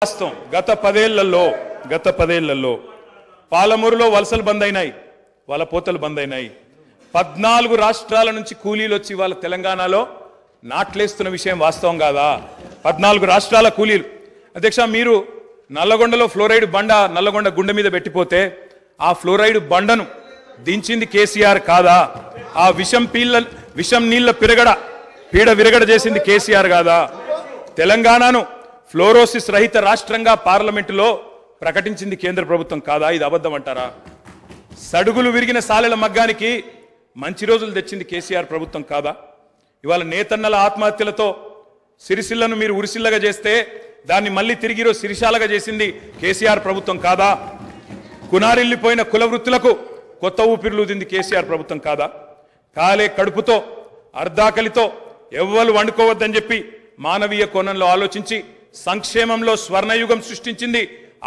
వాస్తవం గత పదేళ్లలో పాలమూరులో వలసలు బంద్ అయినాయి, వాళ్ళ పోతలు బంద్ అయినాయి. 14 రాష్ట్రాల నుంచి కూలీలు వచ్చి వాళ్ళ తెలంగాణలో నాట్లేస్తున్న విషయం వాస్తవం కాదా? 14 రాష్ట్రాల కూలీలు. అధ్యక్ష, మీరు నల్లగొండలో ఫ్లోరైడ్ బండ నల్లగొండ గుండె మీద పెట్టిపోతే ఆ ఫ్లోరైడ్ బండను దించింది కేసీఆర్ కాదా? ఆ విషం నీళ్ల పీడ విరగడ చేసింది కేసీఆర్ కాదా? తెలంగాణను ఫ్లోరోసిస్ రహిత రాష్ట్రంగా పార్లమెంటులో ప్రకటించింది కేంద్ర ప్రభుత్వం కాదా? ఇది అబద్ధం అంటారా? సడుగులు విరిగిన సాలెల మగ్గానికి మంచి రోజులు తెచ్చింది కేసీఆర్ ప్రభుత్వం కాదా? ఇవాళ నేతన్నల ఆత్మహత్యలతో సిరిసిల్లను మీరు ఉరిసిల్లగా చేస్తే దాన్ని మళ్ళీ తిరిగి సిరిశాలగా చేసింది కేసీఆర్ ప్రభుత్వం కాదా? కునారిల్లిపోయిన కుల వృత్తులకు కొత్త ఊపిరులూదింది కేసీఆర్ ప్రభుత్వం కాదా? కాలే కడుపుతో అర్ధాకలితో ఎవ్వరు వండుకోవద్దని చెప్పి మానవీయ కోణంలో ఆలోచించి సంక్షేమంలో స్వర్ణయుగం సృష్టించింది,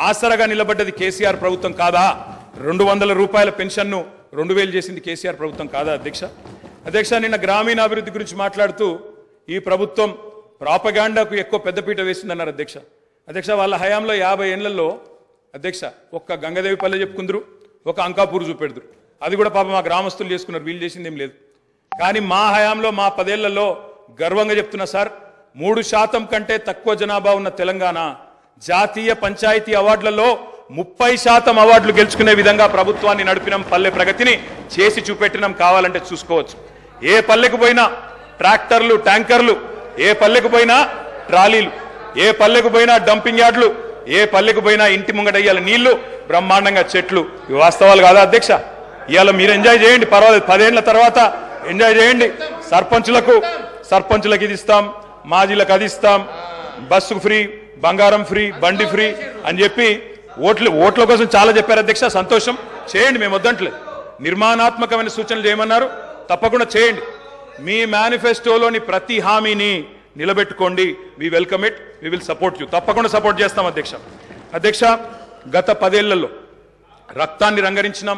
ఆసరగా నిలబడ్డది కేసీఆర్ ప్రభుత్వం కాదా? 200 రూపాయల పెన్షన్ను 2000 చేసింది కేసీఆర్ ప్రభుత్వం కాదా? అధ్యక్ష, నిన్న గ్రామీణాభివృద్ధి గురించి మాట్లాడుతూ ఈ ప్రభుత్వం ప్రాపగాండాకు ఎక్కువ పెద్దపీట వేసిందన్నారు అధ్యక్ష. వాళ్ళ హయాంలో 50 ఏళ్లలో అధ్యక్ష ఒక్క గంగదేవిపల్లె చెప్పుకుందరు, ఒక అంకాపూర్ చూపెడుదురు. అది కూడా పాప మా గ్రామస్తులు చేసుకున్నారు, వీళ్ళు చేసింది ఏం లేదు. కానీ మా హయాంలో మా 10 ఏళ్లలో గర్వంగా చెప్తున్నా సార్, 3% కంటే తక్కువ జనాభా ఉన్న తెలంగాణ జాతీయ పంచాయతీ అవార్డులలో 30% అవార్డులు గెలుచుకునే విధంగా ప్రభుత్వాన్ని నడిపినాం, పల్లె ప్రగతిని చేసి చూపెట్టినాం. కావాలంటే చూసుకోవచ్చు. ఏ పల్లెకు పోయినా ట్రాక్టర్లు, ట్యాంకర్లు, ఏ పల్లెకు పోయినా ట్రాలీలు, ఏ పల్లెకు పోయినా డంపింగ్ యార్డులు, ఏ పల్లెకు పోయినా ఇంటి ముంగడయ్యాల నీళ్లు, బ్రహ్మాండంగా చెట్లు. ఇవి వాస్తవాలు కాదా అధ్యక్ష? ఇవాళ మీరు ఎంజాయ్ చేయండి, పర్వాలేదు. 10 ఏళ్ల తర్వాత ఎంజాయ్ చేయండి. సర్పంచులకు ఇది ఇస్తాం, మాజీలకు అది ఇస్తాం, బస్సుకు ఫ్రీ, బంగారం ఫ్రీ, బండి ఫ్రీ అని చెప్పి ఓట్ల కోసం చాలా చెప్పారు అధ్యక్ష. సంతోషం, చేయండి, మేము వద్దంటలేదు. నిర్మాణాత్మకమైన సూచనలు చేయమన్నారు, తప్పకుండా చేయండి. మీ మేనిఫెస్టోలోని ప్రతి హామీని నిలబెట్టుకోండి. We welcome it, we will support you. తప్పకుండా సపోర్ట్ చేస్తాం అధ్యక్ష. గత 10 ఏళ్లలో రక్తాన్ని రంగరించినాం,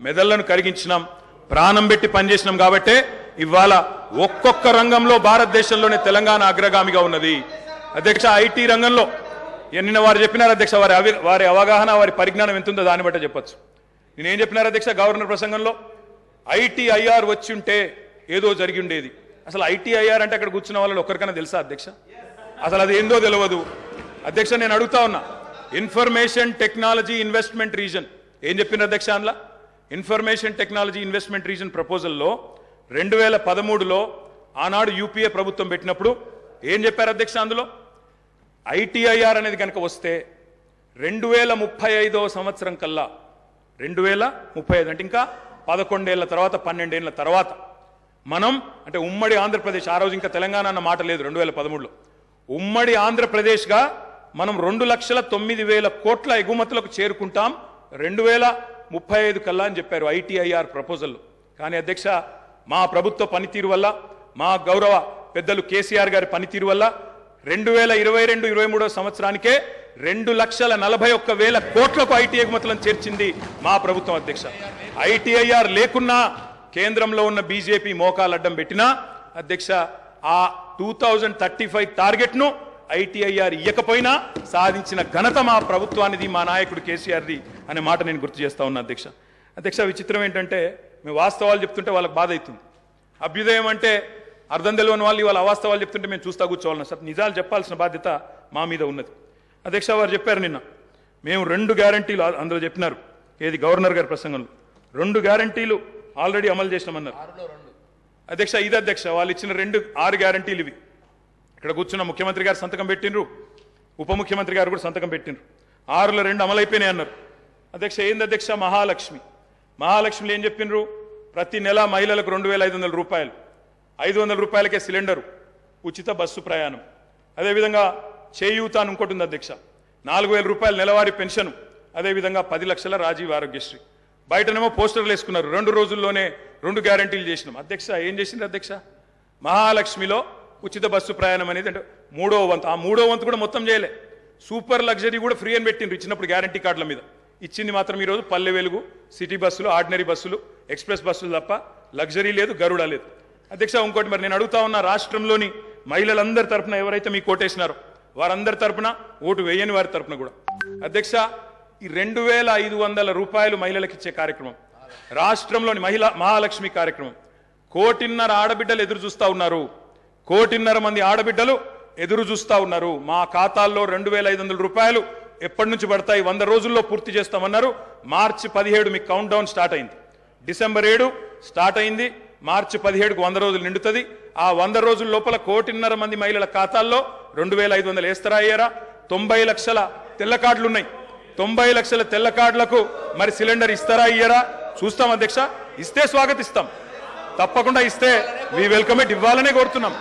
మెదళ్లను కరిగించినాం, ప్రాణం పెట్టి పనిచేసినాం. కాబట్టే ఇవాళ ఒక్కొక్క రంగంలో భారతదేశంలోనే తెలంగాణ అగ్రగామిగా ఉన్నది అధ్యక్ష. ఐటీ రంగంలో నిన్న వారు చెప్పినారు అధ్యక్ష, వారి అవగాహన, వారి పరిజ్ఞానం ఎంతుందో దాన్ని బట్టే చెప్పచ్చు. నేనేం చెప్పినారు అధ్యక్ష గవర్నర్ ప్రసంగంలో? ఐటీఐఆర్ వచ్చి ఉంటే ఏదో జరిగి ఉండేది. అసలు ఐటీఐఆర్ అంటే అక్కడ కూర్చున్న వాళ్ళు ఒక్కరికైనా తెలుసా అధ్యక్ష? అసలు అది ఏందో తెలియదు అధ్యక్ష. నేను అడుగుతా ఉన్నా, ఇన్ఫర్మేషన్ టెక్నాలజీ ఇన్వెస్ట్మెంట్ రీజన్ ఏం చెప్పినారు అధ్యక్ష? అందులో ఇన్ఫర్మేషన్ టెక్నాలజీ ఇన్వెస్ట్మెంట్ రీజన్ ప్రపోజల్లో 2013లో ఆనాడు యూపీఏ ప్రభుత్వం పెట్టినప్పుడు ఏం చెప్పారు అధ్యక్ష? అందులో ఐటీఐఆర్ అనేది కనుక వస్తే 2035వ సంవత్సరం కల్లా, 2035 అంటే ఇంకా 11 ఏళ్ల తర్వాత, 12 ఏళ్ల తర్వాత మనం అంటే ఉమ్మడి ఆంధ్రప్రదేశ్, ఆ రోజు ఇంకా తెలంగాణ అన్న మాట లేదు, 2013లో ఉమ్మడి ఆంధ్రప్రదేశ్గా మనం 2,09,000 కోట్ల ఎగుమతులకు చేరుకుంటాం 2035 కల్లా అని చెప్పారు ఐటీఐఆర్ ప్రపోజల్లో. కానీ అధ్యక్ష, మా ప్రభుత్వ పనితీరు వల్ల, మా గౌరవ పెద్దలు కేసీఆర్ గారి పనితీరు వల్ల 2022-23 సంవత్సరానికే 2,41,000 కోట్లకు ఐటీ ఎగుమతులను చేర్చింది మా ప్రభుత్వం అధ్యక్ష. ఐటీఐఆర్ లేకున్నా కేంద్రంలో ఉన్న బీజేపీ మోకాలు అడ్డం పెట్టినా అధ్యక్ష, ఆ 2035 టార్గెట్ను ఐటీఐఆర్ ఇయ్యకపోయినా సాధించిన ఘనత మా ప్రభుత్వానిది, మా నాయకుడు కేసీఆర్ది అనే మాట నేను గుర్తు చేస్తా ఉన్నా అధ్యక్ష. విచిత్రం ఏంటంటే, మేము వాస్తవాలు చెప్తుంటే వాళ్ళకి బాధ అవుతుంది. అభ్యుదయం అంటే అర్థం తెలియని వాళ్ళు ఇవాళ అవాస్తవాలు చెప్తుంటే మేము చూస్తా కూర్చోవాలన్నా సార్? నిజాలు చెప్పాల్సిన బాధ్యత మా మీద ఉన్నది అధ్యక్ష. వారు చెప్పారు నిన్న, మేము 2 గ్యారంటీలు అందులో చెప్పినారు, ఏది గవర్నర్ గారి ప్రసంగంలో 2 గ్యారంటీలు ఆల్రెడీ అమలు చేసినామన్నారు అధ్యక్ష. ఇది అధ్యక్ష, వాళ్ళు ఇచ్చిన 6 గ్యారంటీలు ఇవి. ఇక్కడ కూర్చున్న ముఖ్యమంత్రి గారు సంతకం పెట్టినరు, ఉప ముఖ్యమంత్రి గారు కూడా సంతకం పెట్టినరు. 6లో 2 అమలైపోయినాయి అన్నారు అధ్యక్ష. ఏంది అధ్యక్ష? మహాలక్ష్మిలో ఏం చెప్పినరు? ప్రతి నెల మహిళలకు 2,500 రూపాయలు, 500 రూపాయలకే సిలిండరు, ఉచిత బస్సు ప్రయాణం. అదేవిధంగా చేయూత అని ఇంకోటి ఉంది అధ్యక్ష, 4,000 రూపాయలు నెలవారీ పెన్షన్. అదేవిధంగా 10 లక్షల రాజీవ్ ఆరోగ్యశ్రీ. బయటనేమో పోస్టర్లు వేసుకున్నారు. 2 రోజుల్లోనే 2 గ్యారంటీలు చేసినాం అధ్యక్ష. ఏం చేసింది అధ్యక్ష? మహాలక్ష్మిలో ఉచిత బస్సు ప్రయాణం అనేది అంటే 3వ వంతు, ఆ 3వ వంతు కూడా మొత్తం చేయలే. సూపర్ లగ్జరీ కూడా ఫ్రీ అని పెట్టిండ్రు ఇచ్చినప్పుడు గ్యారంటీ కార్డుల మీద. ఇచ్చింది మాత్రం ఈరోజు పల్లె వెలుగు, సిటీ బస్సులు, ఆర్డినరీ బస్సులు, ఎక్స్ప్రెస్ బస్సులు తప్ప లగ్జరీ లేదు, గరుడ లేదు అధ్యక్ష. ఇంకోటి మరి నేను అడుగుతా ఉన్నా, రాష్ట్రంలోని మహిళలందరి తరఫున ఎవరైతే మీకు కోటేసినారో వారందరి తరపున, ఓటు వేయని వారి తరపున కూడా. అధ్యక్ష, ఈ 2500 రూపాయలు మహిళలకు ఇచ్చే కార్యక్రమం, రాష్ట్రంలోని మహాలక్ష్మి కార్యక్రమం, 1.5 కోటి ఆడబిడ్డలు ఎదురు చూస్తా ఉన్నారు. 1.5 కోటి మంది ఆడబిడ్డలు ఎదురు చూస్తా ఉన్నారు. మా ఖాతాల్లో 2500 రూపాయలు ఎప్పటి నుంచి పడతాయి, 100 రోజుల్లో పూర్తి చేస్తామన్నారు. మార్చి 17 మీకు కౌంట్ డౌన్ స్టార్ట్ అయింది. డిసెంబర్ 7 స్టార్ట్ అయింది. మార్చి 17కు 100 రోజులు నిండుతుంది. ఆ 100 రోజుల లోపల 1.5 కోటి మంది మహిళల ఖాతాల్లో 2500 వేస్తారా అయ్యారా? 90 లక్షల తెల్ల కార్డులు ఉన్నాయి. 90 లక్షల తెల్ల కార్డులకు మరి సిలిండర్ ఇస్తారా అయ్యారా? చూస్తాం అధ్యక్ష. ఇస్తే స్వాగతిస్తాం, తప్పకుండా ఇస్తే వి వెల్కమ్ ఇట్, ఇవ్వాలనే కోరుతున్నాం.